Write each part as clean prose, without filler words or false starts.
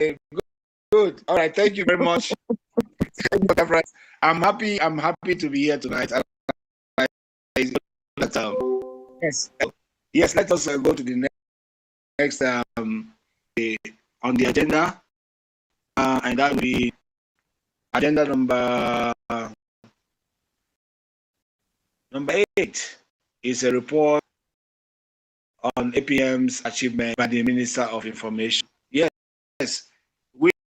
Good. All right. Thank you very much. I'm happy to be here tonight. Yes. Yes. Let us go to the next on the agenda, and that will be agenda number 8 is a report on APM's achievement by the Minister of Information. Yes,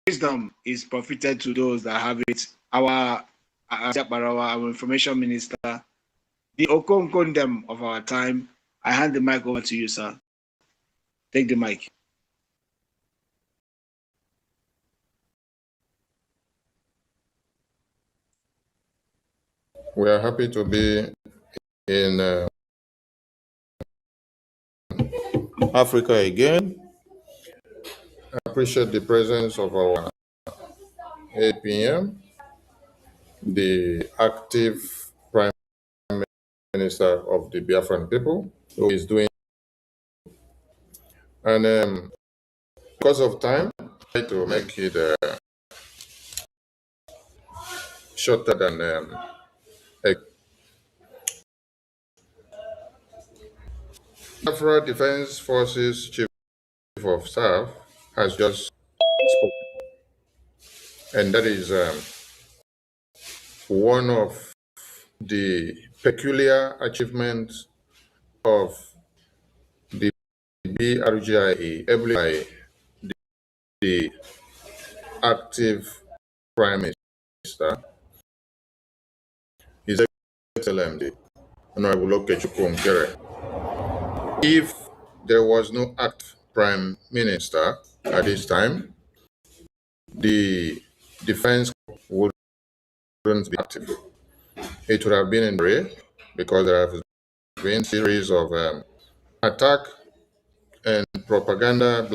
wisdom is profited to those that have it. Our Information Minister, the Okonkondem of our time. I hand the mic over to you, sir. Take the mic. We are happy to be in Africa again. I appreciate the presence of our APM, the active Prime Minister of the Biafran people, who is doing. And because of time, I try to make it shorter than Biafra Defense Forces Chief of Staff has just spoken, and that is one of the peculiar achievements of the Brgie, able by the active Prime Minister, His Excellency Honorable Okechukwu Nkere. If there was no active Prime Minister at this time, the defense wouldn't be active. It would have been in Brgie, because there have been a series of attack and propaganda,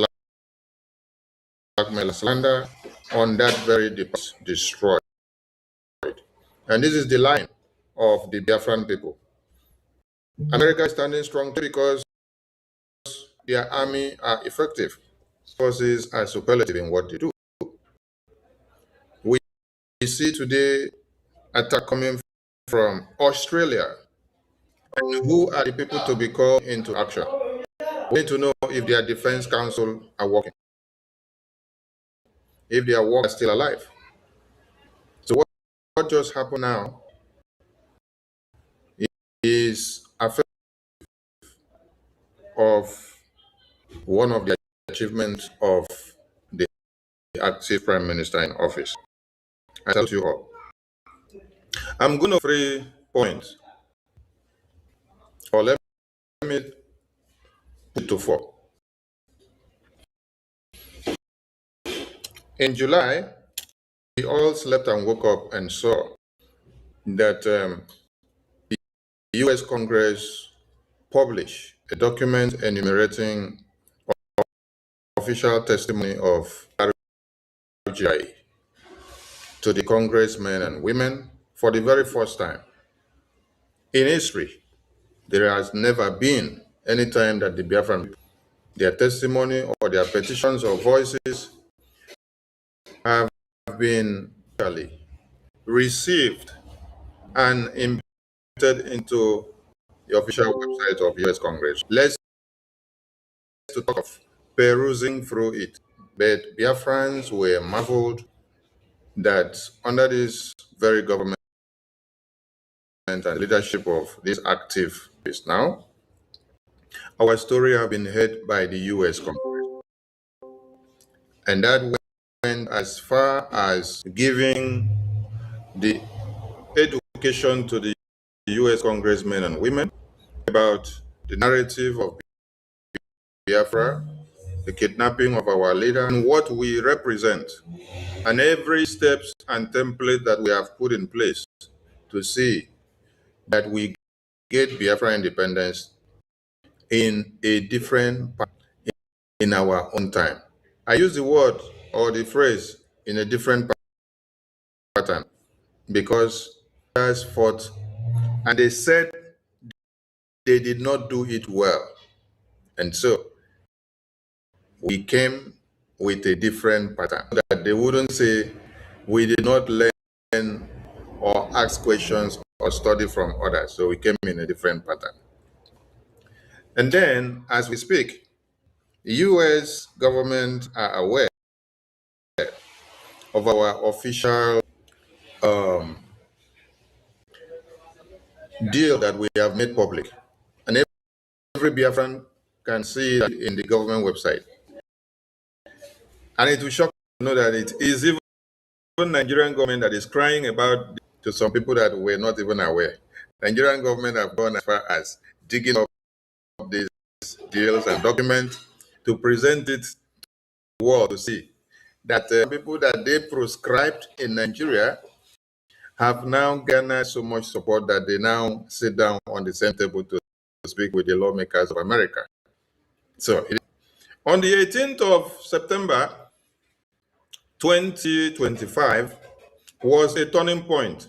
blackmail, slander on that very destroyed. And this is the line of the Biafran people. America is standing strong because their army are effective. Forces are superlative in what they do. We see today attack coming from Australia. And who are the people to be called into action? We need to know if their defense council are working, if their work are still alive. So what just happened now is a fact of one of the achievements of the active Prime Minister in office. I tell you all. I'm going to 3 points, or let me put to 4. In July, we all slept and woke up and saw that the U.S. Congress published a document enumerating official testimony of Brgie to the congressmen and women for the very first time. In history, there has never been any time that the Biafran, their testimony or their petitions or voices have been received and embedded into the official website of U.S. Congress. Let's talk of perusing through it. But Biafrans were marveled that under this very government and leadership of this active is now, our story has been heard by the U.S. Congress. And that went as far as giving the education to the U.S. congressmen and women about the narrative of Biafra, the kidnapping of our leader, and what we represent, and every steps and template that we have put in place to see that we get Biafra independence in a different path, in our own time. I use the word or the phrase in a different pattern because others fought and they said they did not do it well. And so we came with a different pattern, so that they wouldn't say we did not learn or ask questions or study from others. So we came in a different pattern. And then, as we speak, the US government are aware of our official deal that we have made public. And every Biafran can see it in the government website. And it will shock you to know that it is even Nigerian government that is crying about to some people that were not even aware. Nigerian government have gone as far as digging up these deals and documents to present it to the world to see that people that they proscribed in Nigeria have now garnered so much support that they now sit down on the same table to speak with the lawmakers of America. So on the 18th of September 2025 was a turning point,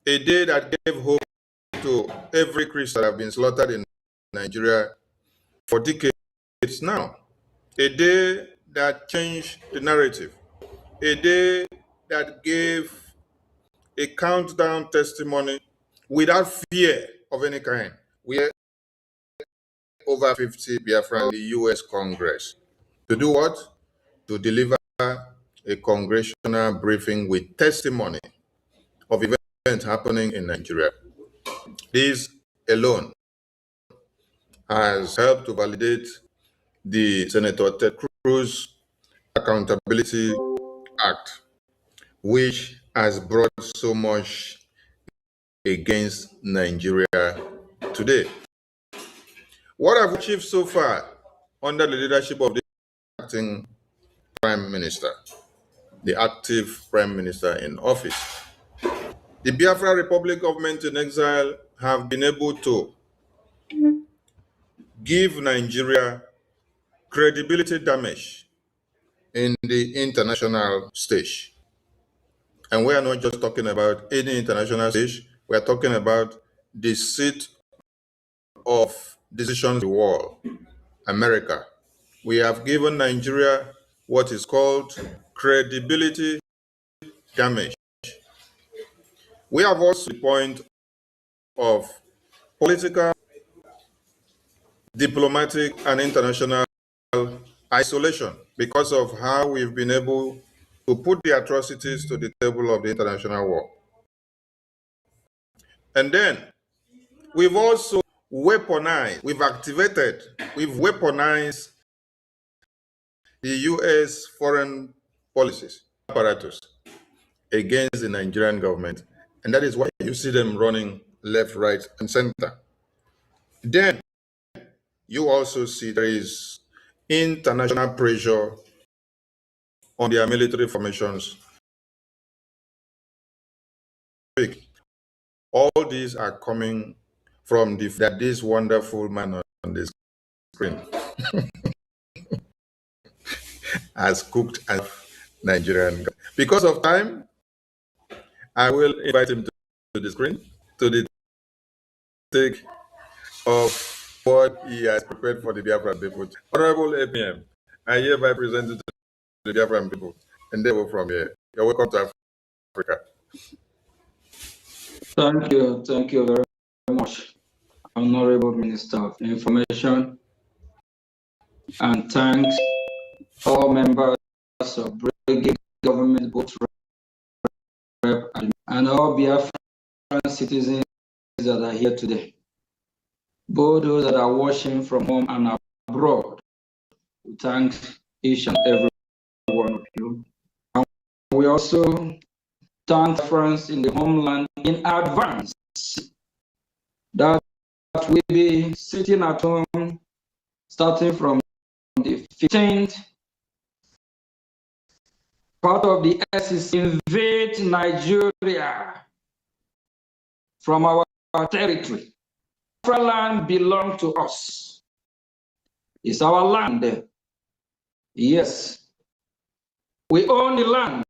a day that gave hope to every Christian that have been slaughtered in Nigeria for decades now, a day that changed the narrative, a day that gave a countdown testimony without fear of any kind. We are over 50 Biafran in the US Congress. To do what? To deliver a congressional briefing with testimony of events happening in Nigeria. This alone has helped to validate the Senator Ted Cruz Accountability Act, which has brought so much against Nigeria today. What have we achieved so far under the leadership of the acting Prime Minister, the active Prime Minister in office? The Biafra Republic government in exile have been able to give Nigeria credibility damage in the international stage. And we are not just talking about any international stage, we are talking about the seat of decisions in the world, America. We have given Nigeria what is called credibility damage. We have also the point of political, diplomatic, and international isolation because of how we've been able to put the atrocities to the table of the international war. And then we've also weaponized, we've weaponized the US foreign policies apparatus against the Nigerian government. And that is why you see them running left, right, and center. Then you also see there is international pressure on their military formations. All these are coming from this wonderful man on this screen has cooked as Nigerian. Because of time, I will invite him to the screen to the take of what he has prepared for the Biafran people. Honorable APM, I hereby present it to the Biafran people, and they will from here. You're welcome to Africa. Thank you very much, Honorable Minister of Information, and thanks all members of Brgie government, both rep and all Biafran citizens that are here today. Both those that are watching from home and abroad, we thank each and every one of you. And we also thank friends in the homeland in advance that we'll be sitting at home starting from the 15th. Part of the SEC invade Nigeria from our territory. Our land belongs to us. It's our land. Yes, we own the land.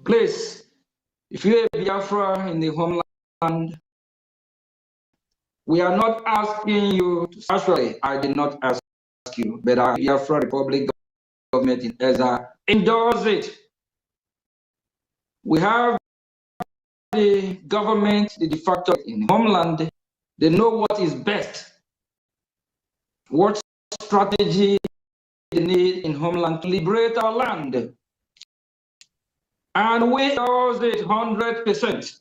Please, if you're a Biafra in the homeland, we are not asking you to, actually, I did not ask ask you, but our Biafra Republic government in EZA endorse it. We have the government, the de facto in homeland. They know what is best, what strategy they need in homeland to liberate our land. And we endorse it 100%.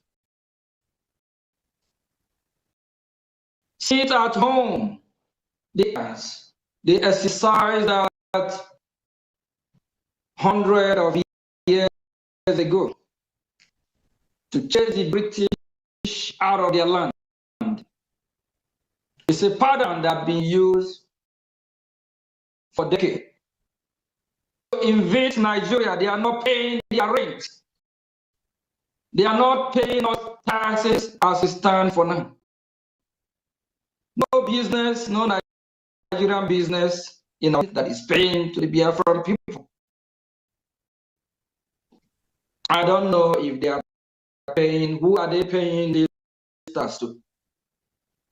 Sit at home. They exercised that 100 of years ago to chase the British out of their land. It's a pattern that's been used for decades. To invade Nigeria, they are not paying their rent. They are not paying us taxes as it stands for now. No business, no Nigerian business, that is paying to the Biafran people. I don't know if they are paying. Who are they paying this tax to?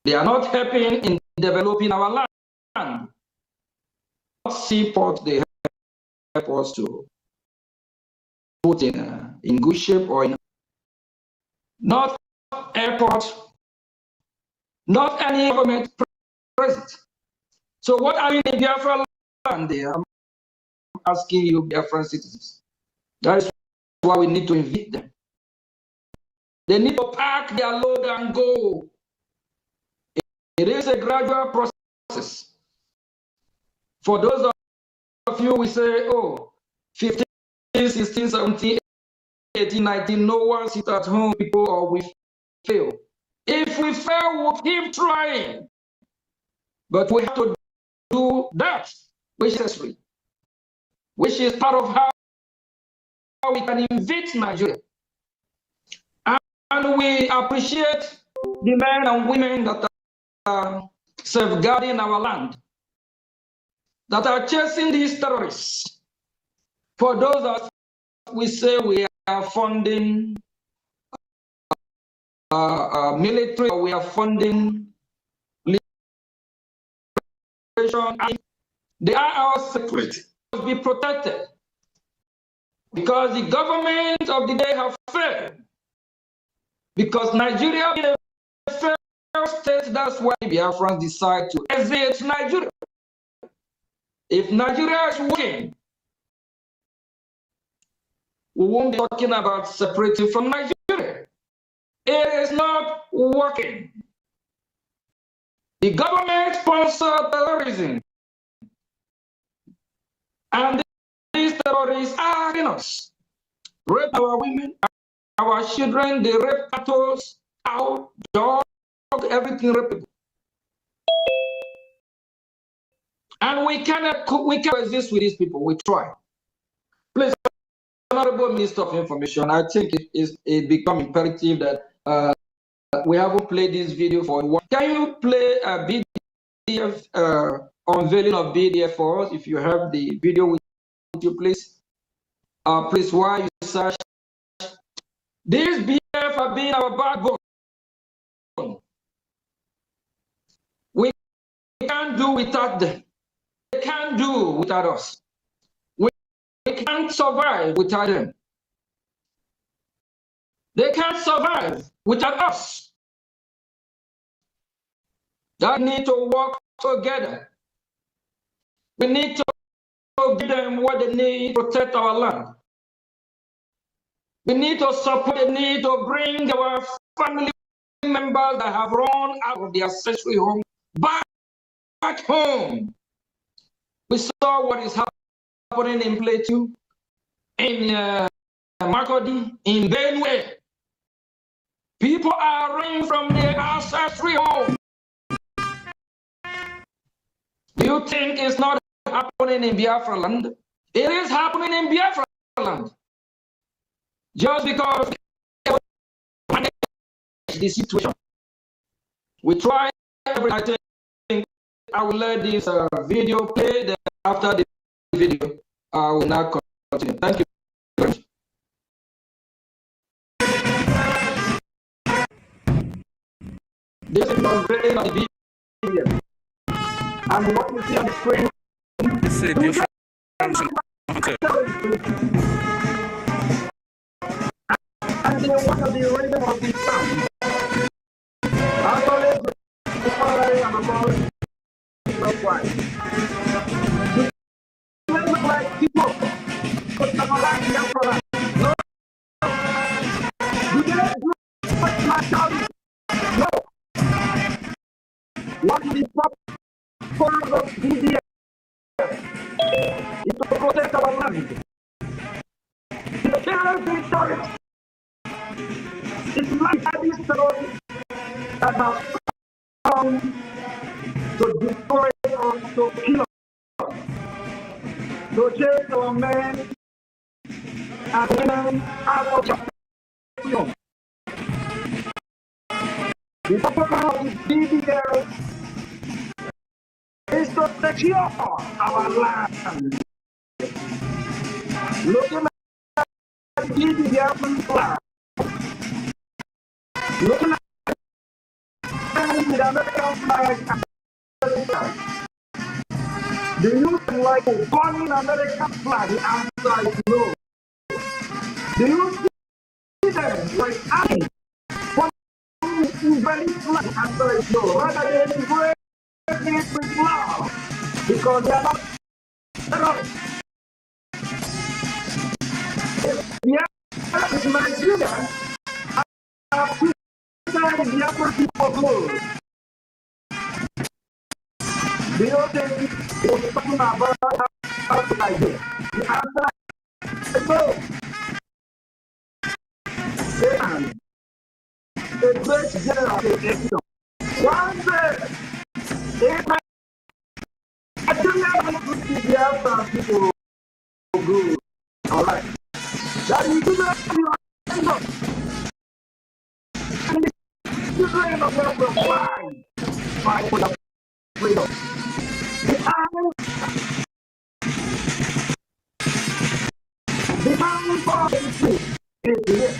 They are not helping in developing our land. Seaport, they help us to put in good shape, or not airport, not any government present. So what are you in Biafra land there? I'm asking you, Biafran citizens. That is why we need to invite them. They need to pack their load and go. It is a gradual process. For those of you, we say, oh, 15, 16, 17, 18, 19, no one sit at home, people, or we fail. If we fail, we'll keep trying. But we have to do that, which is necessary, which is part of how we can invade Nigeria. And we appreciate the men and women that are safeguarding our land, that are chasing these terrorists. For those that we say we are funding military, or we are funding liberation, they are our security. Must be protected, because the government of the day have failed. Because Nigeria being a failed state, that's why Biafrans decide to exit Nigeria. If Nigeria is working, we won't be talking about separating from Nigeria. It is not working. The government sponsors terrorism, and these terrorists are in us. Rape our women, our children, they rape cattle, cow, dog, everything rapable. And we cannot exist with these people. We try. Please, Honorable Minister of Information, I think it become imperative that we haven't played this video for a while. Can you play a BDF unveiling of BDF for us? If you have the video with you, please. Please, while you search, these BDF have been our backbone. We can't do without them. They can't do without us. We can't survive without them. They can't survive without us. That need to work together. We need to give them what they need to protect our land. We need to support the need to bring our family members that have run out of their ancestral home back home. We saw what is happening in Plateau, in Makodi, in Benue. People are running from their ancestral home. Do you think it's not happening in Biafra land? It is happening in Biafra land. Just because we manage the situation. We try everything. I will let this video play. Then after the video, I will now continue. Thank you very much. This is the unveiling of the video. And what you see on the screen say Biafrans. And they want to be rhythm of the sound. Actually, I'm about why. You look like people. But I'm like Biafra. No. You didn't do what my child. No. What is the purpose of BDS? It's to protect our land. The terrorist story. It's like this story that has come to destroy us, to kill us, to chase our men and women out of the kingdom. The purpose of the BDS is to secure our land. Looking at the BDS flag, looking at the American flag, do you like a burning American flag? The answer is no. Do you see them like army? Very flag? The answer is no. Rather than break it with love, because they are not terrorists. Yeah, it's Nigeria. I've criticized the African people good. Do you think it was talking about how to Nigeria? The answer is no. And the great general of the kingdom. One day, if Nigeria will put the African people good, all right. That you do not be enough. And the children of God will fight for the freedom. The time for the truth is here.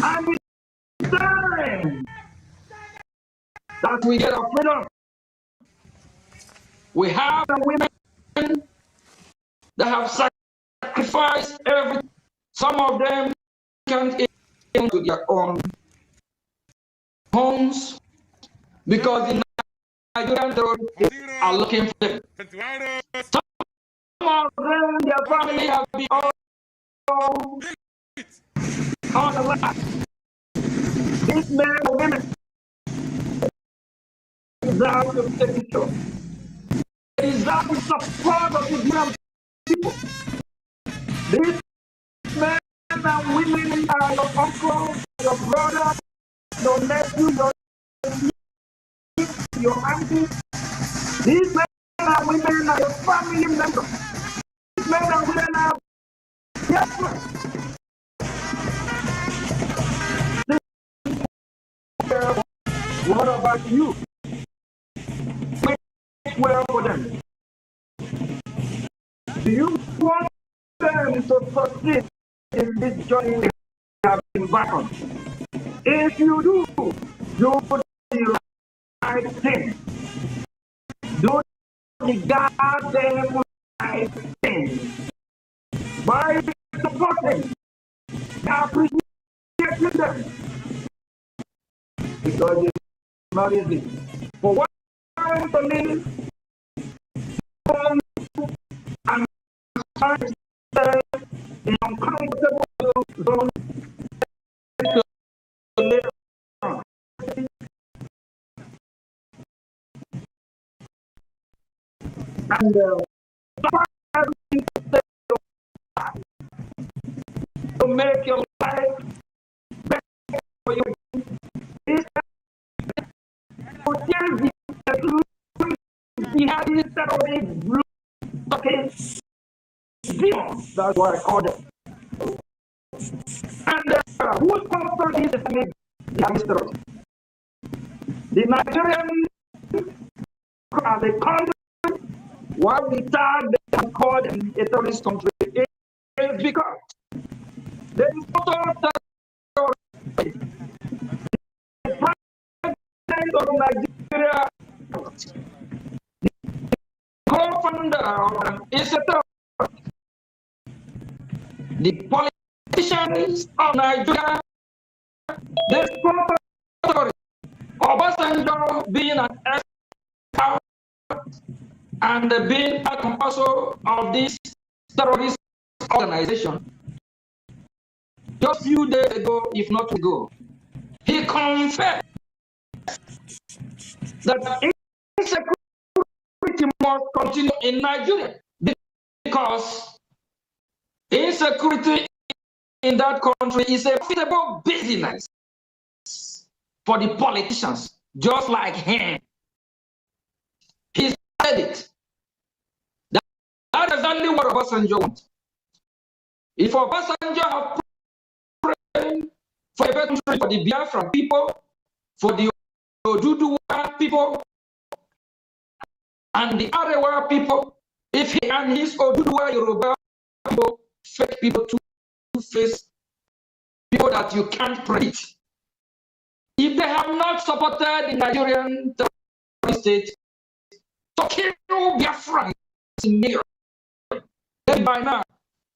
And it's time that we get our freedom. We have the women that have sacrificed everything. Some of them can't even to their own homes because the Nigerian authorities are looking for them. Some of them, their family have been all on the land. These men and women deserve to take it off. They deserve the support of the Nigerian people. These men and women are your uncle, your brother, your nephew, your niece, your auntie. These men and women are your family members. These men and women are your friends. What about you? Which well for them? Do you want them to succeed in this journey they have embarked on? If you do, you put the right thing. Do the goddamn right thing. By supporting, appreciating them. Because it's not easy. For one to live and find in uncomfortable zone to live on. And to make your life better for you. That's what I call them. And who sponsored this economic mystery? The Nigerian as a country, what we tag them called a terrorist country is because there is no terrorist. The president of Nigeria, is a third. The politicians of Nigeria, they sponsor Obasanjo being an expert and being part also of this terrorist organization. Just few days ago, if not ago, he confessed that insecurity must continue in Nigeria because insecurity in that country is a profitable business for the politicians, just like him. He said it. That is exactly what Obasanjo wants. If Obasanjo have prayed for a better country for the Biafran people, for the Oduduwa people, and the Arewa people, if he and his Oduduwa Yoruba people, fake people, two-faced people that you can't predict, if they have not supported the Nigerian terrorist state to kill Biafrans in Nigeria, then by now,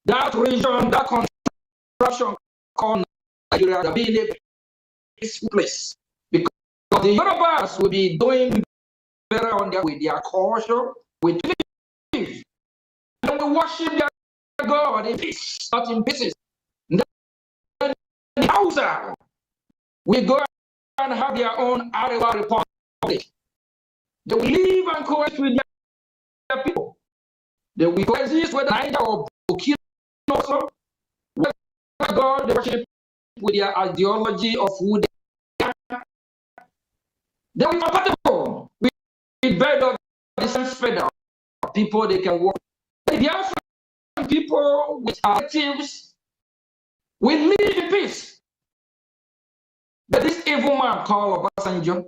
that region, that contraction called Nigeria, will be in a peaceful place. Because the Yorubas will be doing better on their, with their culture, with belief. And we worship their God in peace, not in pieces. Then the Hausa will go and have their own Arewa Republic. They will live and coexist with their people. They will coexist with Niger or Burkina also, where God they worship with their ideology of who they are. They will be compatible with the bed of the same federal people they can work. The Biafran people with actives will live in peace. But this evil man called Obasanjo,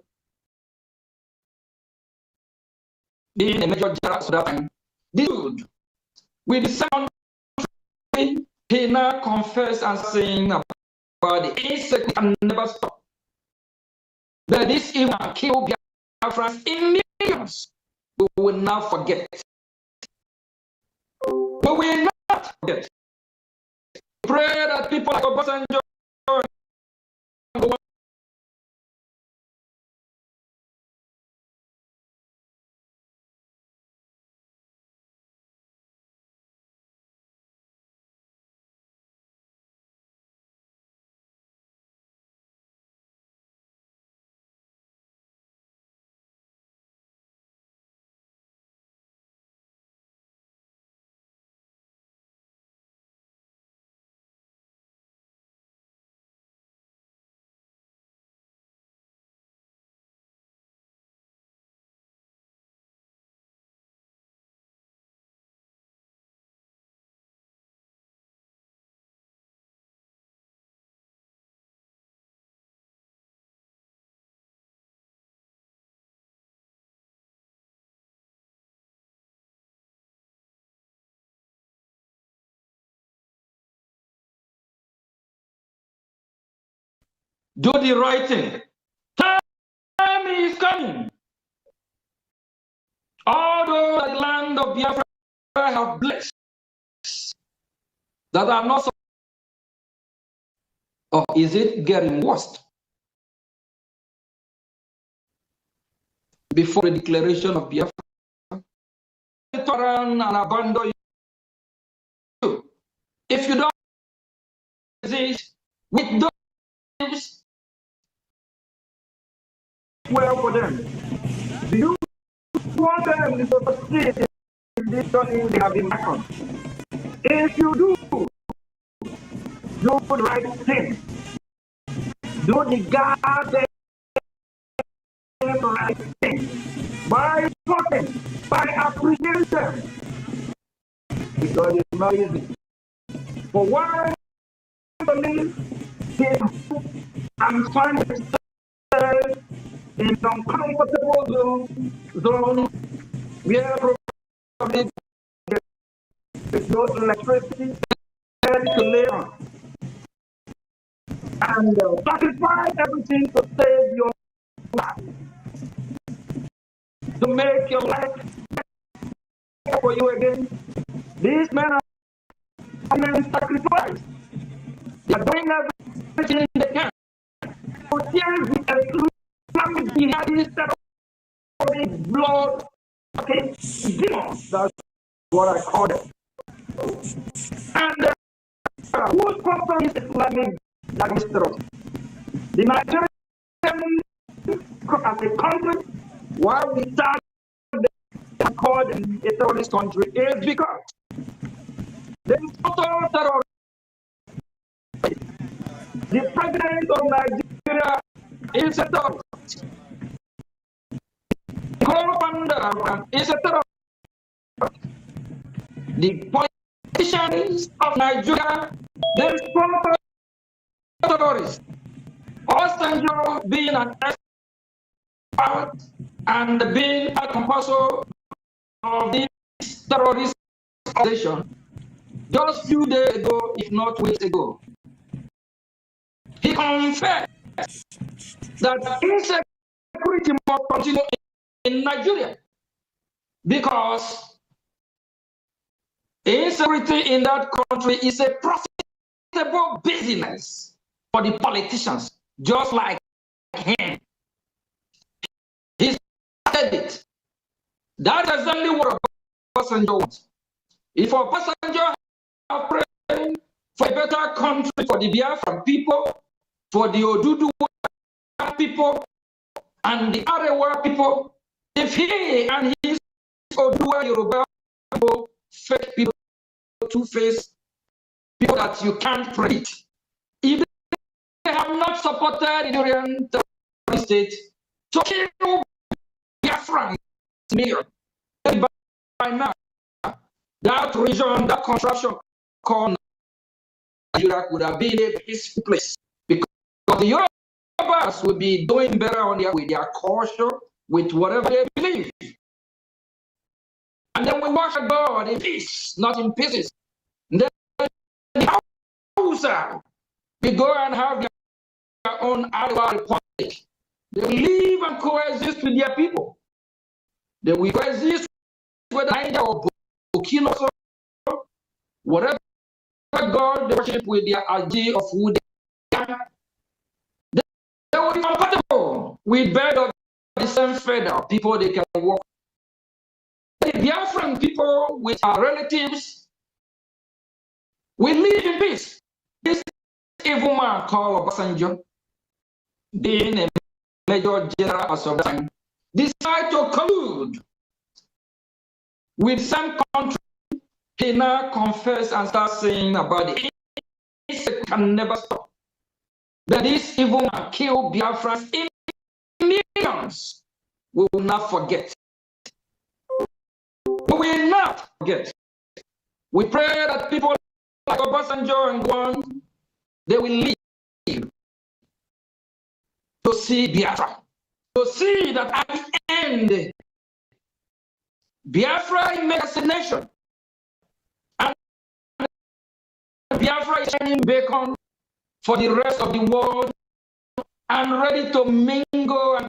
being a major general at that time, this dude, with the second country, he now confessed and saying about the insecurity and never stop. That this evil man killed Biafrans in millions. We will not forget. We will not forget. Pray that people like Obasanjo do the right thing. Time is coming. Although the land of Biafra have blessed that are not so, or is it getting worse? Before the declaration of Biafra, they turn and abandon you. If you don't exist with those well for them, do you want them to succeed in this journey they have been on? If you do the right thing, do the goddamn right thing, by supporting, by appreciating them, because it's not easy. For one to live and find themselves in an uncomfortable zone where probably there's no electricity to live on, and sacrifice everything to save your life, to make your life for you again. These men are men sacrifice. They are doing everything they can. For years, we have reclaimed behind blood, okay, demons. That's what I call them. And who sponsors this Islamic terror? The Nigerian as a country, why we start call them a terrorist country is because there is total terror. The president of Nigeria is a terrorist. The co-founder is a terrorist. The politicians of Nigeria, there is total terrorists. Obasanjo being an expert and being a composer of this terrorist organization just few days ago, if not weeks ago, he confessed that insecurity must continue in Nigeria because insecurity in that country is a profitable business for the politicians, just like him. He said it. That is exactly what Obasanjo wants. If Obasanjo are praying for a better country for the Biafran people, for the Oduduwa people, and the Arewa people, if he and his Oduduwa Yoruba people, fake people, two-faced people that you can't predict, if they have not supported the Nigerian terrorist state to kill Biafran million, by now, that region, that construction called Nigeria would have been a peaceful place because the Yorubas would be doing better on with their culture, with whatever they believe. And then we worship God in peace, not in pieces. And then the Hausa, we go and have their own Arewa republic. They live and coexist with their people. They will coexist with Niger or Burkina Faso, whatever God they worship with their idea of who they are. They will be compatible with bird of the same feather, people they can work. The Biafran people with our relatives, we live in peace. This evil man called Obasanjo, being a major general as of that time, decided to collude with some country. He now confess and start saying about the insect can never stop. That this evil man killed Biafrans in millions. We will not forget. We will not forget. We pray that people like Obasanjo and Gwan, they will live to see Biafra, to see that at the end, Biafra makes a nation. And Biafra is shining beacon for the rest of the world and ready to mingle and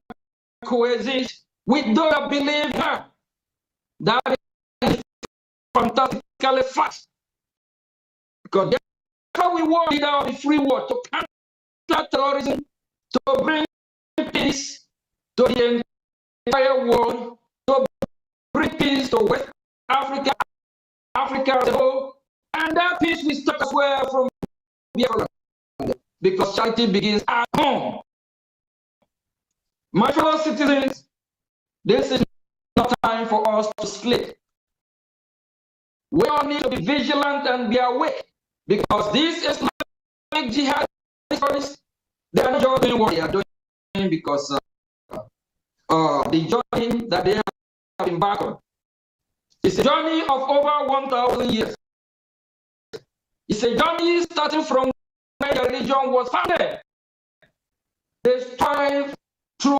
coexist with those that believe her. That is fantastically fast. Because Biafra we want leader of the free world to counter terrorism, to bring peace to the entire world, to bring peace to West Africa, Africa as a whole, and that peace will start as well from Biafra, because charity begins at home. My fellow citizens, this is not time for us to sleep. We all need to be vigilant and be awake, because this Islamic jihad terrorists, they are not just doing what they are doing because the journey that they have embarked on. It's a journey of over 1,000 years. It's a journey starting from where the religion was founded. They strive to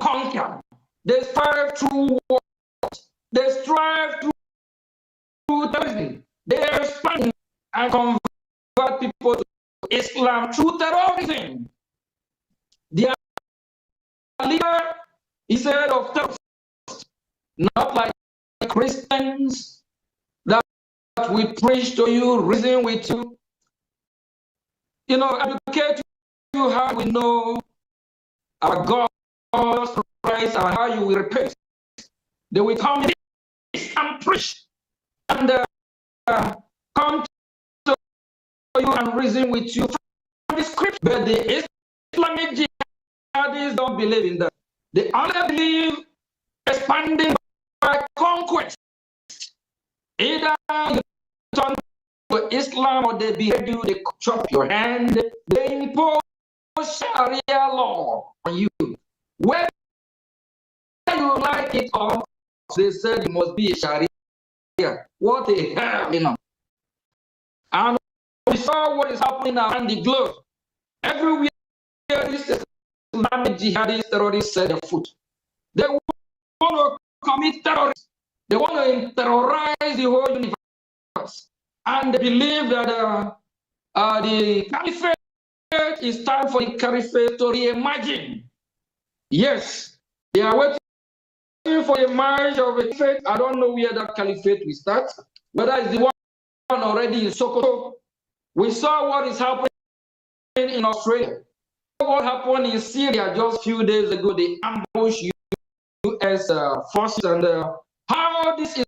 conquer. They strive to war. They strive to terrorism. They expand and convert people to Islam through terrorism. Their leader is head of terrorists, not like Christians that we preach to you, reason with you, educate you how we know our God's Christ and how you will repent. They will come and preach and come to you and reason with you from the scripture. But the Islamic jihadists don't believe in that. They only believe expanding by conquest. Either you turn to Islam or they behead you, they chop your hand, they impose Sharia law on you. Whether you like it or not, they said it must be Sharia. What the hell, And we saw what is happening around the globe. Everywhere this Islamic jihadist terrorists set their foot. They want to commit terrorism. They want to terrorize the whole universe. And they believe that the caliphate, it's time for the caliphate to reimagine. Yes, they are waiting for a marriage of a caliphate. I don't know where that caliphate will start, whether it's the one already in Sokoto. We saw what is happening in Australia. What happened in Syria just a few days ago, they ambushed US forces, and how this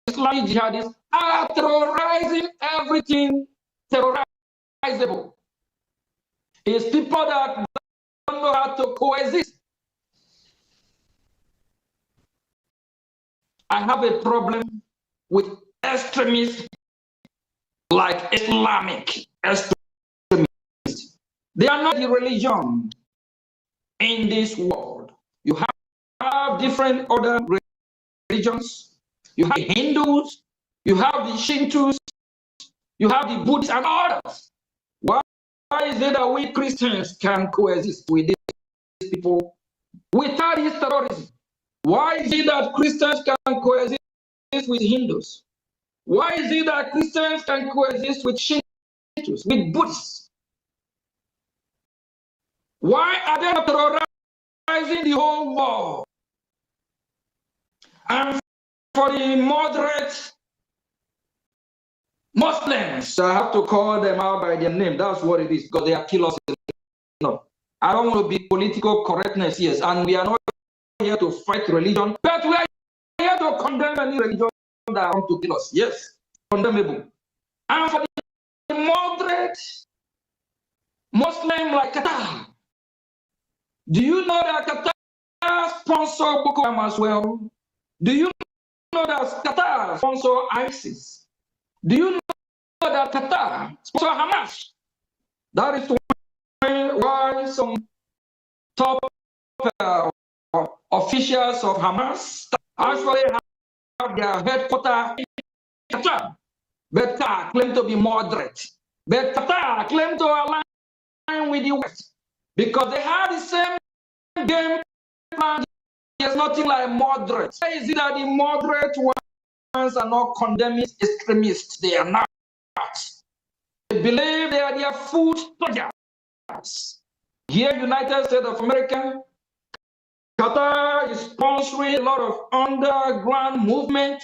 Islamic jihadists are terrorizing everything terrorizable. It's people that don't know how to coexist. I have a problem with extremists like Islamic extremists. They are not the religion in this world. You have different other religions. You have the Hindus, you have the Shintos, you have the Buddhists and others. Why is it that we Christians can coexist with these people without this terrorism? Why is it that Christians can coexist with Hindus? Why is it that Christians can coexist with Shintos, with Buddhists? Why are they not terrorizing the whole world? And for the moderate Muslims, I have to call them out by their name. That's what it is, because they are killers. I don't want to be political correctness, yes, and we are not here to fight religion, but we are here to condemn any religion that want to kill us. Yes, condemnable. And for the moderate Muslim like Qatar, do you know that Qatar sponsor Boko Haram as well? Do you know that Qatar sponsor ISIS? Do you know that Qatar sponsor Hamas? That is why some top officials of Hamas actually have their headquarters in Qatar. But Qatar claim to be moderate. But Qatar claim to align with the West because they have the same game plan. There's nothing like moderate. Why is it that the moderate ones are not condemning extremists? They are not. They believe they are their food soldiers. Here, United States of America, Qatar is sponsoring a lot of underground movement,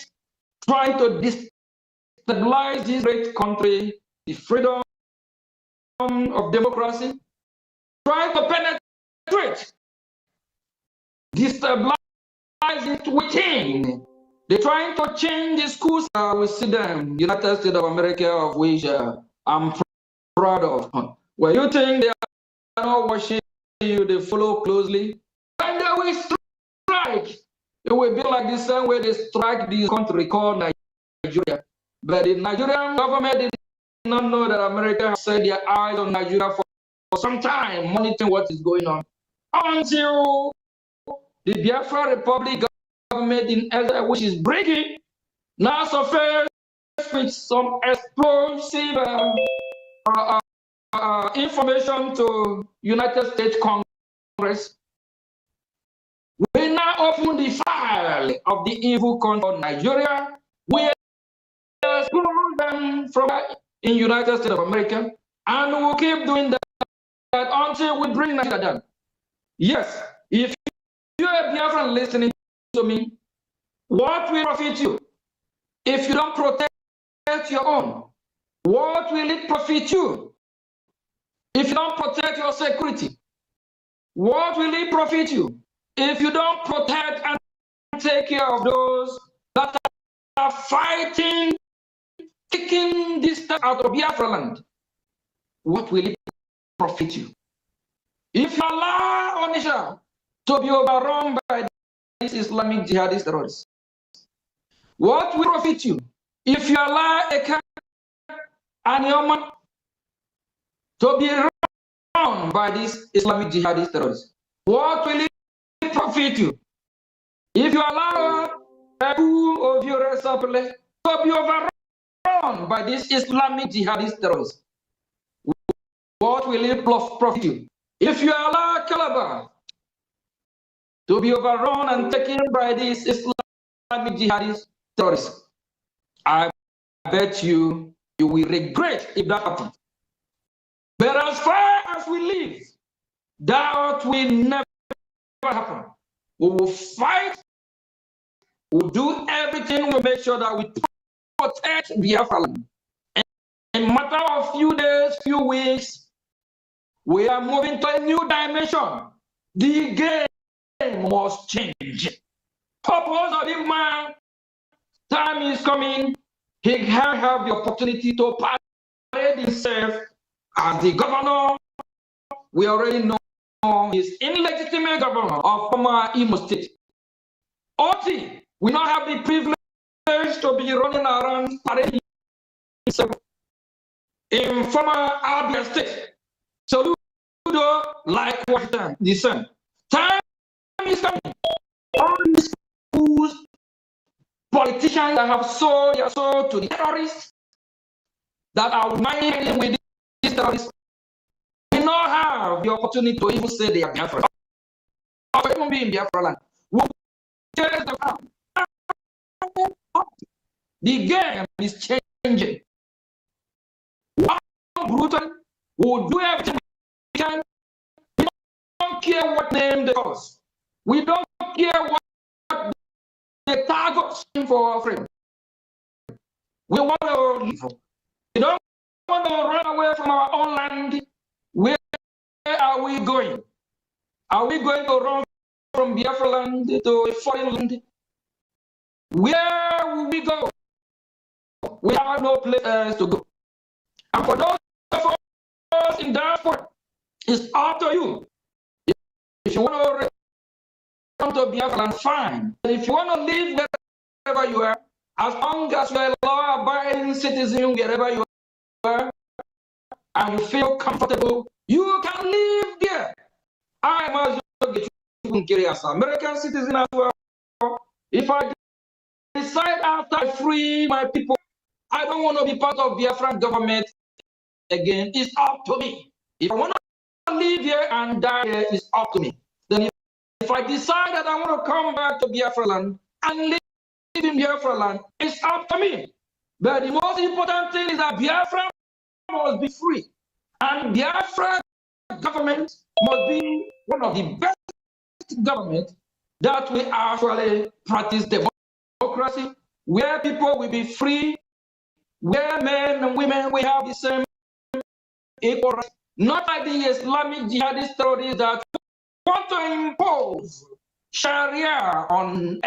trying to destabilize this great country, the freedom of democracy, trying to penetrate, destabilize it within. They're trying to change the schools. We see them, United States of America, of which I'm proud of. Well, you think they are not watching you, they follow closely. And they will strike. It will be like the same way they strike this country called Nigeria. But the Nigerian government did not know that America has set their eyes on Nigeria for some time, monitoring what is going on. Until the Biafra Republic government in Israel, which is Brgie, now suffers with some explosive information to United States Congress. We now open the file of the evil country of Nigeria. We exclude them from in United States of America, and we'll keep doing that until we bring Nigeria down. Yes, if you are Biafran listening to me, what will profit you? if you don't protect your own? What will it profit you? If you don't protect your security, what will it profit you? If you don't protect and take care of those that are fighting, taking this stuff out of Biafra land, what will it profit you? If you allow Onisha to be overrun by these Islamic jihadist terrorists, what will profit you? If you allow Eka and Yoman to be run by these Islamic jihadist terrorists, what will it profit you? If you allow two of your supply to be overrun by these Islamic jihadist terrorists, what will it profit you? If you allow Calabar to be overrun and taken by these Islamic jihadist terrorists, I bet you will regret if that happens. But as far as we live, that will never happen. We will fight. We'll do everything. We'll make sure that we protect Biafra land. In a matter of few days, few weeks, we are moving to a new dimension. The game must change. Purpose of the man, time is coming. He can have the opportunity to parade himself as the governor. We already know he's illegitimate governor of former Imo State. Oti will not have the privilege to be running around parading himself in former Abia State. So like Washington, listen. Time is coming. All these fools, politicians that have sold their soul to the terrorists, that are mining with these terrorists, will not have the opportunity to even say they are Biafra. Or even be in Biafra land. The game is changing. One brutal will do everything we can. We don't care what name they call us. We don't care what they tag us for our friend. We want to live. We don't want to run away from our own land. Where are we going? Are we going to run from Biafra land to a foreign land? Where will we go? We have no place else to go. And for those of us in diaspora, it's up to you. If you want to return to Biafra land, fine. But if you want to live wherever you are, as long as you are a law-abiding citizen wherever you are, and you feel comfortable, you can live there. I am also as an American citizen as well. If I decide after I free my people, I don't want to be part of Biafran government again, it's up to me. If I want to live here and die here, it's up to me. Then if I decide that I want to come back to Biafra land and live in Biafra land, it's up to me. But the most important thing is that Biafra must be free. And Biafra government must be one of the best governments that we actually practice democracy, where people will be free, where men and women will have the same equal rights. Not like the Islamic jihadist terrorists that want to impose Sharia on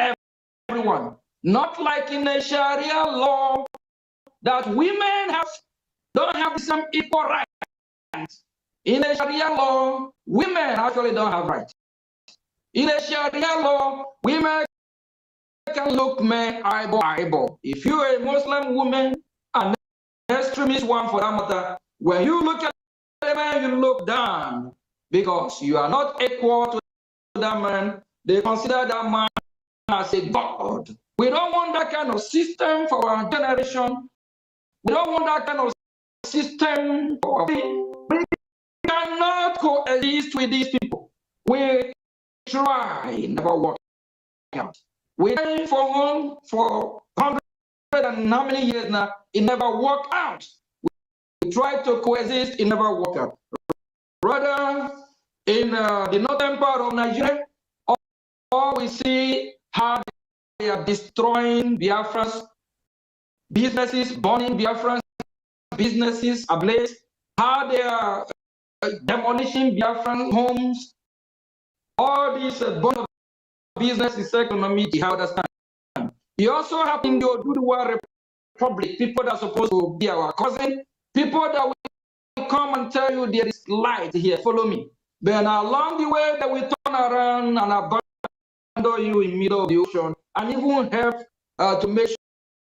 everyone. Not like in a Sharia law that women don't have the same equal rights. In a Sharia law, women actually don't have rights. In a Sharia law, women can look men eyeball to eyeball. If you're a Muslim woman, an extremist one for that matter, when you look at a man, you look down because you are not equal to that man. They consider that man as a god. We don't want that kind of system for our generation. We don't want that kind of system for our people. We cannot coexist with these people. We try, never work out. We tried for 100 and how many years now, it never worked out. We tried to coexist, it never worked out. Rather, in the northern part of Nigeria, all we see how they are destroying Biafras businesses burning, Biafran businesses ablaze, how they are demolishing Biafran homes, all these burning of businesses, economy, you understand. You also have in the Oduduwa Republic, people that are supposed to be our cousin, people that will come and tell you there is light here, follow me. Then along the way that we turn around and abandon you in the middle of the ocean and even help to make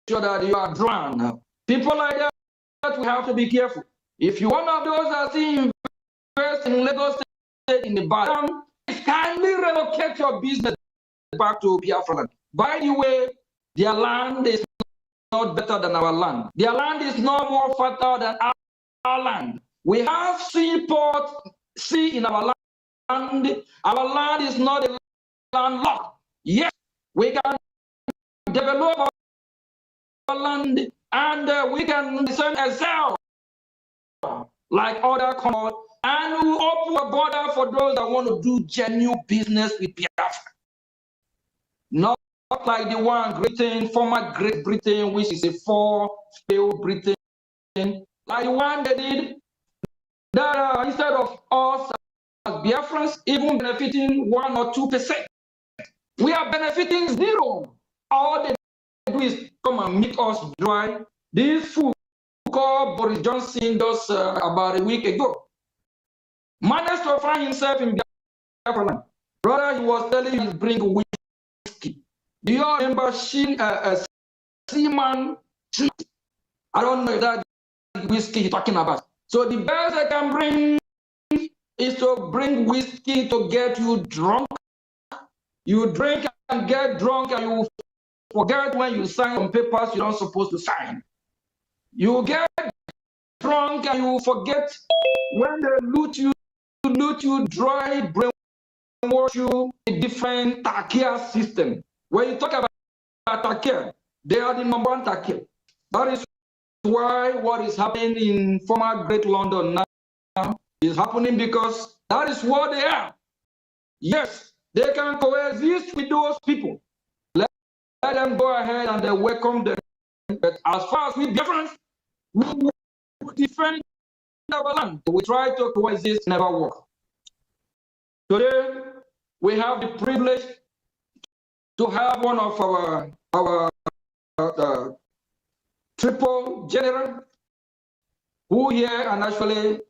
sure that you are drowned. People like that, we have to be careful. If you're one of those that see invest in Lagos State in the back, kindly relocate your business back to Biafra. By the way, their land is not better than our land. Their land is not more fertile than our land. We have seaport, sea in our land. Our land is not a landlocked. Yes, we can develop our land and we can excel like other countries, and we open a border for those that want to do genuine business with Biafra. Not like the one Britain, former Great Britain, which is a failed Britain, like the one they did, that instead of us as Biafrans even benefiting 1 or 2%, we are benefiting 0. All they do is come and make us dry. This fool called Boris Johnson just about a week ago managed to find himself in Biafra. Brother, he was telling you bring whiskey. Do you remember Seaman? I don't know that whiskey you're talking about. So the best I can bring is to bring whiskey to get you drunk. You drink and get drunk and you forget when you sign some papers you're not supposed to sign. You get drunk and you forget when they loot you dry, brainwash you, a different Takia system. When you talk about Takia, they are the #1 Takia. That is why what is happening in former Great London now is happening because that is what they are. Yes, they can coexist with those people. Let them go ahead and they welcome them. But as far as we different, we will defend our land. We try to coexist, never work. Today, we have the privilege to have one of our triple general who here and actually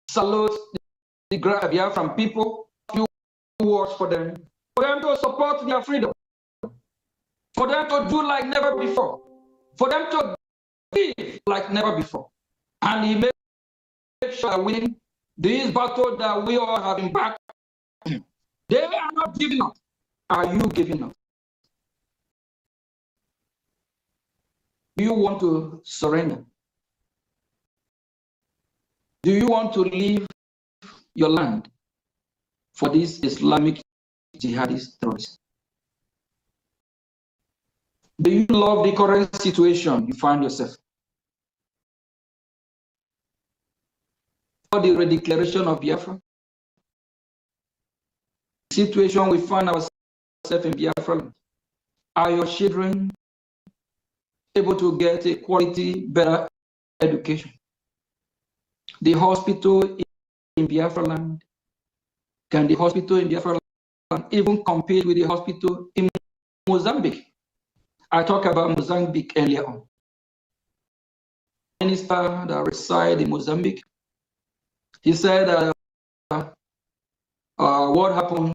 salute the Biafran people, few words for them to support their freedom, for them to do like never before, for them to live like never before. And he made sure that winning this battle that we all have been back. They are not giving up. Are you giving up? Do you want to surrender? Do you want to leave your land for these Islamic jihadist terrorists? Do you love the current situation you find yourself? For the redeclaration of Biafra? The situation we find ourselves in Biafra, are your children able to get a quality, better education? The hospital in Biafra land, can the hospital in Biafra land even compete with the hospital in Mozambique? I talked about Mozambique earlier on. Minister that reside in Mozambique, he said what happened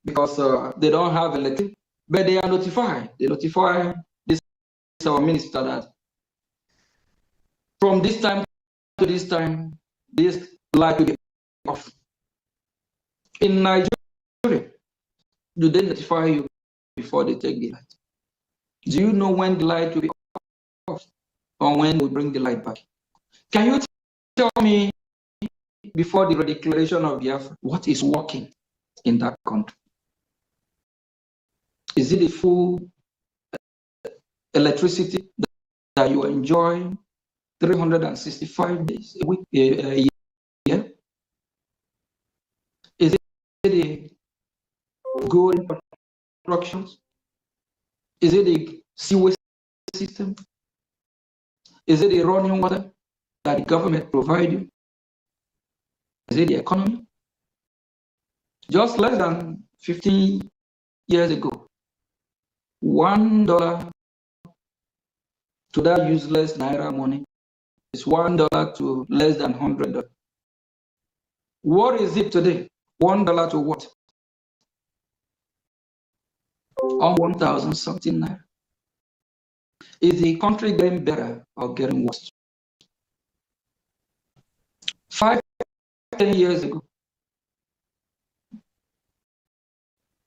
because they don't have electricity, but they are notified. They notify this our minister that from this time to this time, this light will be off. In Nigeria, do they notify you before they take the light? Do you know when the light will be off or when we bring the light back? Can you tell me before the declaration of Biafra what is working in that country? Is it the full electricity that you enjoy 365 days a week, a year? Is it the good constructions? Is it the sewage system? Is it the running water that the government provides you? Is it the economy? Just less than 15 years ago, $1 to that useless Naira money is $1 to less than $100. What is it today? $1 to what? On 1,000 something Naira. Is the country getting better or getting worse? 5, 10 years ago,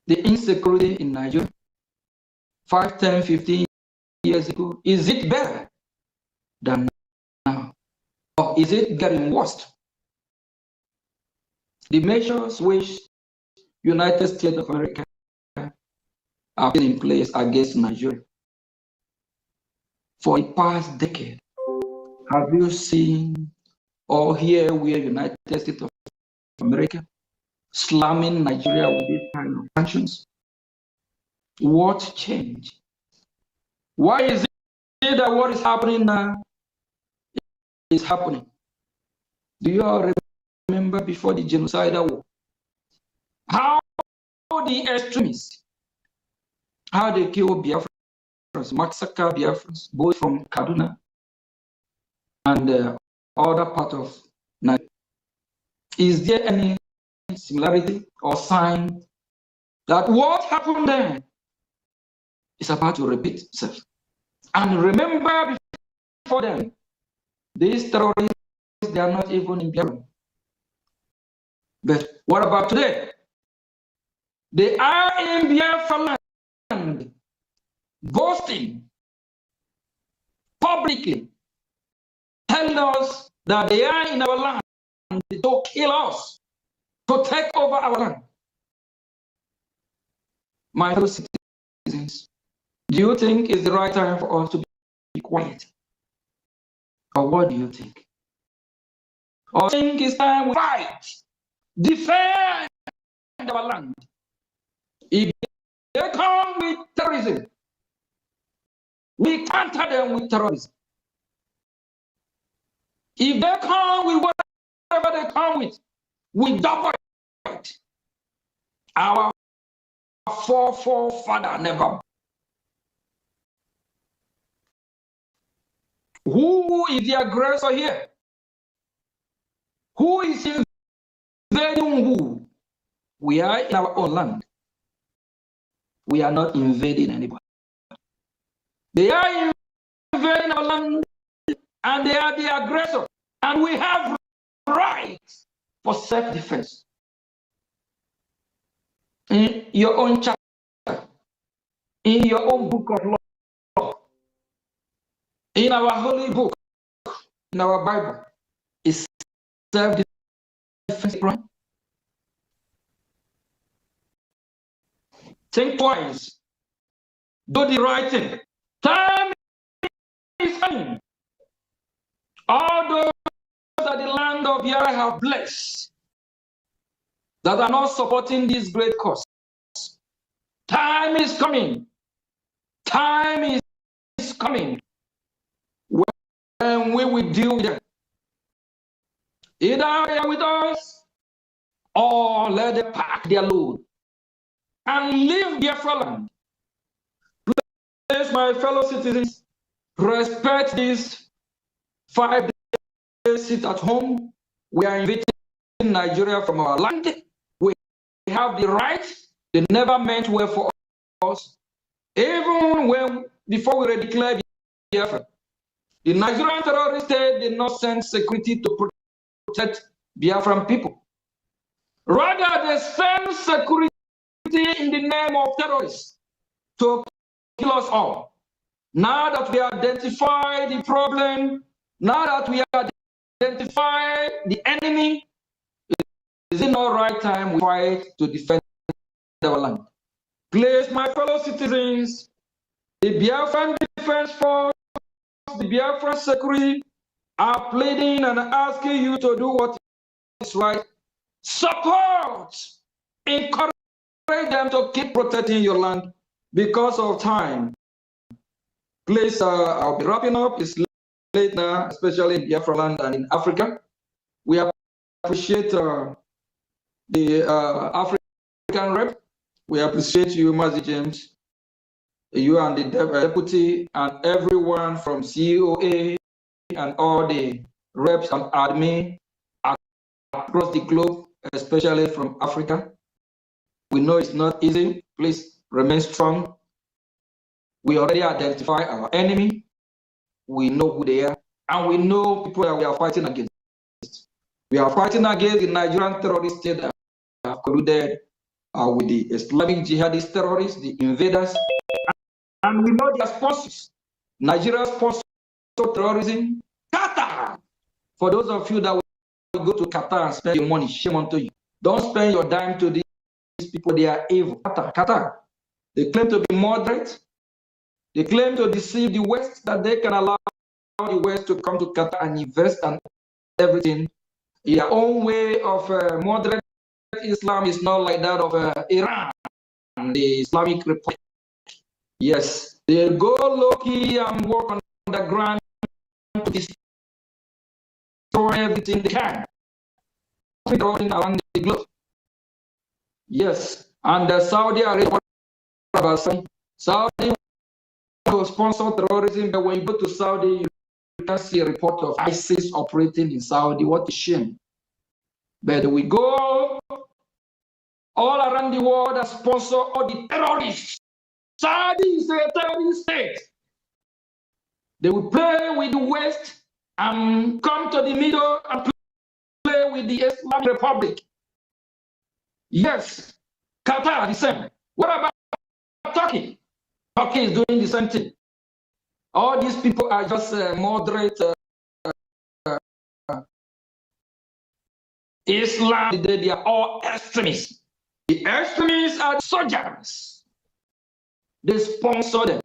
the insecurity in Nigeria, 5, 10, 15 years ago, is it better than now? Or is it getting worse? The measures which United States of America have been in place against Nigeria for the past decade, have you seen or hear where United States of America slamming Nigeria with this kind of sanctions? What changed? Why is it that what is happening now is happening? Do you all remember before the genocidal war? How the extremists, how they killed Biafrans, massacre Biafrans, both from Kaduna and the other part of Nigeria. Is there any similarity or sign that what happened there is about to repeat itself? And remember, before them, these terrorists, they are not even in Biafra. But what about today? They are in Biafra land, boasting publicly, telling us that they are in our land to kill us, to take over our land. My fellow citizens, do you think it's the right time for us to be quiet? Or what do you think? Or think it's time we fight, defend our land? If they come with terrorism, we counter them with terrorism. If they come with whatever they come with, we double it. Our forefather never. Who is the aggressor here? Who is invading who? We are in our own land. We are not invading anybody. They are invading our land and they are the aggressor. And we have rights for self-defense. In your own chapter, in your own book of law, in our holy book, in our Bible, is self-defense right? Think twice. Do the right thing. Time is coming. All those that the land of Biafra have blessed, that are not supporting this great cause. Time is coming. Time is coming when we will deal with them. Either they are with us or let them pack their load and leave Biafra land. Please, my fellow citizens, respect this 5 days sit at home. We are invading Nigeria from our land. We have the right. They never meant well for us. Even when, before we declared Biafra, the Nigerian terrorist state did not send security to protect Biafran people. Rather, they send security in the name of terrorists to kill us all. Now that we identify the problem, now that we identify the enemy, is it not right time we fight to defend our land? Please, my fellow citizens, the Biafran Defense Force, the Biafran Security are pleading and asking you to do what is right. Support, encourage them to keep protecting your land because of time. Please, I'll be wrapping up. It's late now, especially in Biafra land and in Africa. We appreciate the African rep. We appreciate you, Mazi James, you and the deputy, and everyone from COA and all the reps and admin across the globe, especially from Africa. We know it's not easy. Please remain strong. We already identify our enemy. We know who they are, and we know people that we are fighting against. We are fighting against the Nigerian terrorist state that have colluded with the Islamic jihadist terrorists, the invaders, and we know their sponsors. Nigeria sponsors terrorism. Qatar. For those of you that will go to Qatar and spend your money, shame on you. Don't spend your dime to these people. They are evil. Qatar. They claim to be moderate. They claim to deceive the West, that they can allow the West to come to Qatar and invest and everything. Their own way of moderate Islam is not like that of Iran, the Islamic Republic. Yes, they go low-key and work on the ground to destroy everything they can around the globe. Yes, and Saudi Arabia, Saudi will sponsor terrorism, but when you go to Saudi, you can see a report of ISIS operating in Saudi. What a shame. But we go all around the world and sponsor all the terrorists. Saudi is a terrorist state. They will play with the West and come to the middle and play with the Islamic Republic. Yes, Qatar, the same. What about Turkey? Turkey is doing the same thing. All these people are just moderate Islam. They are all extremists. The extremists are soldiers. They sponsor them.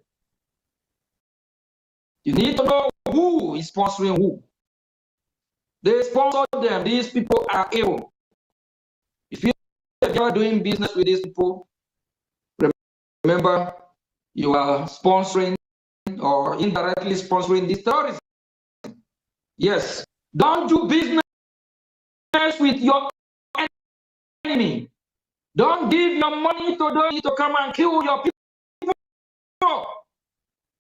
You need to know who is sponsoring who. They sponsor them. These people are evil. If you are doing business with these people, remember you are sponsoring or indirectly sponsoring this terrorism. Yes. Don't do business with your enemy. Don't give your money to those to come and kill your people.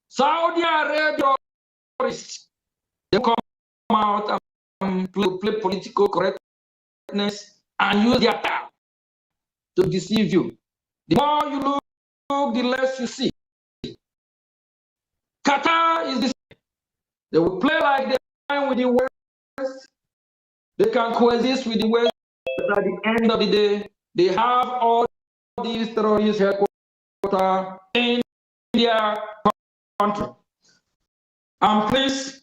Saudi Arabia terrorists, they come out and play political correctness and use their power to deceive you. The more you look, the less you see. Qatar is the same. They will play like they can with the West. They can coexist with the West, but at the end of the day, they have all these terrorist headquarters in their country. And please,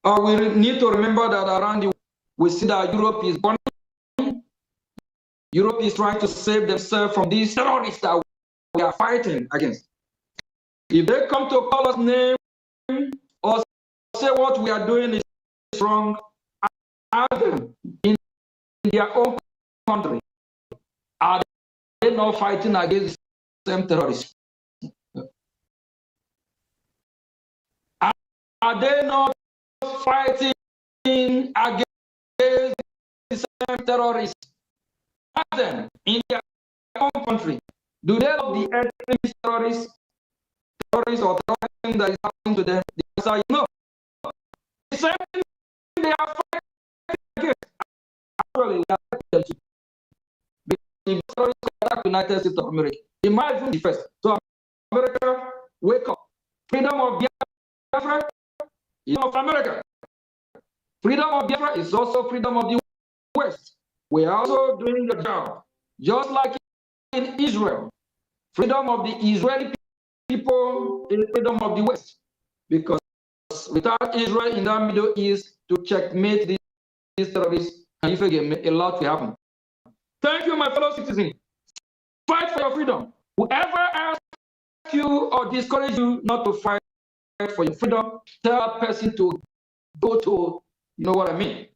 we need to remember that around the world, we see that Europe is burning. Europe is trying to save themselves from these terrorists that we are fighting against. If they come to call us names or say what we are doing is wrong, ask them in their own country, are they not fighting against the same terrorists? Are they not fighting against the same terrorists? Ask them in their own country. Do they love the extremist terrorists or terrorism that is happening to them? The answer is no. The same thing they are fighting against. Actually, we are fighting them too. Because if terrorists attack the United States of America, it might even be first. So America, wake up. Freedom of Biafra is of America. Freedom of Biafra is also freedom of the West. We are also doing the job. Just like in Israel, freedom of the Israeli people is freedom of the West. Because without Israel in the Middle East to checkmate these terrorists, and if again, a lot will happen. Thank you, my fellow citizens. Fight for your freedom. Whoever asks you or discourages you not to fight for your freedom, tell that person to go to, you know what I mean.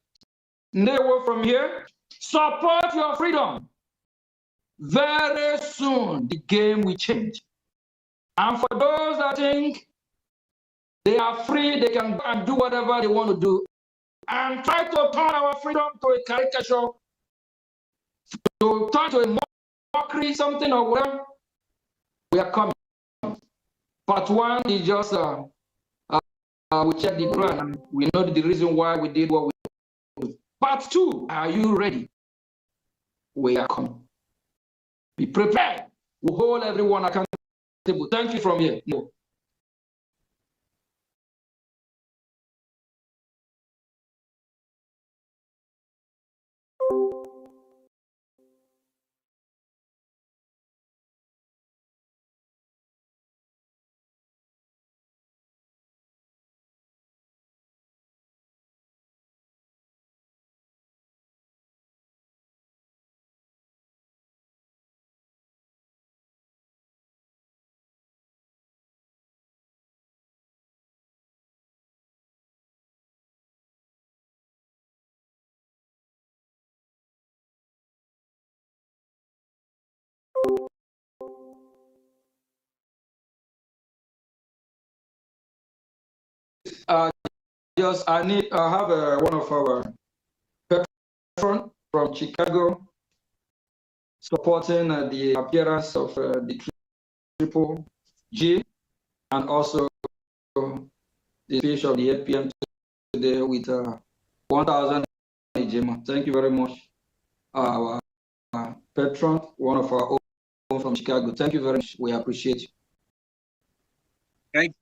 Never from here. Support your freedom. Very soon, the game will change. And for those that think They are free, they can go and do whatever they want to do and try to turn our freedom to a caricature, to turn to a mockery, something or whatever. We are coming. Part one is just we check the plan and we know the reason why we did what we did. Part two, are you ready? We are coming. Be prepared. We hold everyone accountable. Thank you from here. No. I have one of our patrons from Chicago supporting the appearance of the Triple G and also the speech of the APM today with 1,000 Ejima. Thank you very much, our patron, one of our own from Chicago. Thank you very much. We appreciate you. Thank